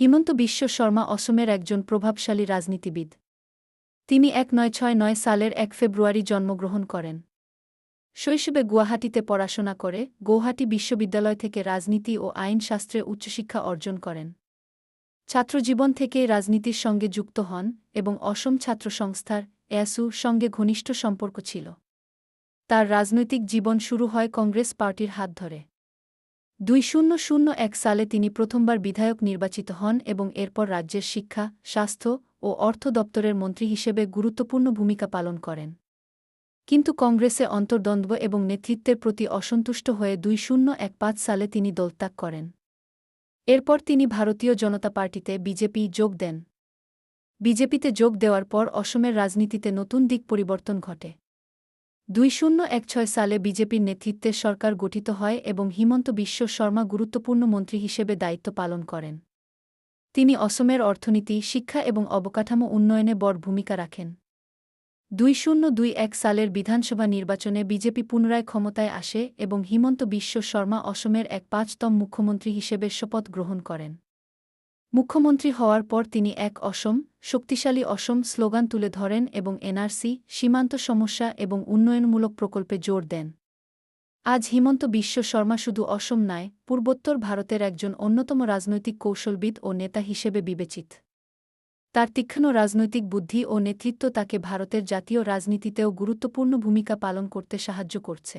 হিমন্ত বিশ্ব শর্মা অসমের একজন প্রভাবশালী রাজনীতিবিদ। তিনি ১৯৬৯ সালের ১ ফেব্রুয়ারি জন্মগ্রহণ করেন। শৈশবে গুয়াহাটিতে পড়াশোনা করে গৌহাটি বিশ্ববিদ্যালয় থেকে রাজনীতি ও আইনশাস্ত্রে উচ্চশিক্ষা অর্জন করেন। ছাত্রজীবন থেকেই রাজনীতির সঙ্গে যুক্ত হন এবং অসম ছাত্র সংস্থার এএসইউ সঙ্গে ঘনিষ্ঠ সম্পর্ক ছিল। তার রাজনৈতিক জীবন শুরু হয় কংগ্রেস পার্টির হাত ধরে। ২০০১ সালে তিনি প্রথমবার বিধায়ক নির্বাচিত হন এবং এরপর রাজ্যের শিক্ষা, স্বাস্থ্য ও অর্থ দপ্তরের মন্ত্রী হিসেবে গুরুত্বপূর্ণ ভূমিকা পালন করেন। কিন্তু কংগ্রেসে অন্তর্দ্বন্দ্ব এবং নেতৃত্বের প্রতি অসন্তুষ্ট হয়ে ২০১৫ সালে তিনি দলত্যাগ করেন। এরপর তিনি ভারতীয় জনতা পার্টিতে বিজেপি যোগ দেন। বিজেপিতে যোগ দেওয়ার পর অসমের রাজনীতিতে নতুন দিক পরিবর্তন ঘটে। ২০১৬ সালে বিজেপির নেতৃত্বে সরকার গঠিত হয় এবং হিমন্ত বিশ্ব শর্মা গুরুত্বপূর্ণ মন্ত্রী হিসেবে দায়িত্ব পালন করেন। তিনি অসমের অর্থনীতি, শিক্ষা এবং অবকাঠামো উন্নয়নে বড় ভূমিকা রাখেন। ২০২১ সালের বিধানসভা নির্বাচনে বিজেপি পুনরায় ক্ষমতায় আসে এবং হিমন্ত বিশ্ব শর্মা অসমের ৫তম মুখ্যমন্ত্রী হিসেবে শপথ গ্রহণ করেন। মুখ্যমন্ত্রী হওয়ার পর তিনি এক অসম, শক্তিশালী অসম স্লোগান তুলে ধরেন এবং এনআরসি, সীমান্ত সমস্যা এবং উন্নয়নমূলক প্রকল্পে জোর দেন। আজ হিমন্ত বিশ্ব শর্মা শুধু অসম নয়, পূর্বোত্তর ভারতের একজন অন্যতম রাজনৈতিক কৌশলবিদ ও নেতা হিসেবে বিবেচিত। তার তীক্ষ্ণ রাজনৈতিক বুদ্ধি ও নেতৃত্ব তাকে ভারতের জাতীয় রাজনীতিতেও গুরুত্বপূর্ণ ভূমিকা পালন করতে সাহায্য করছে।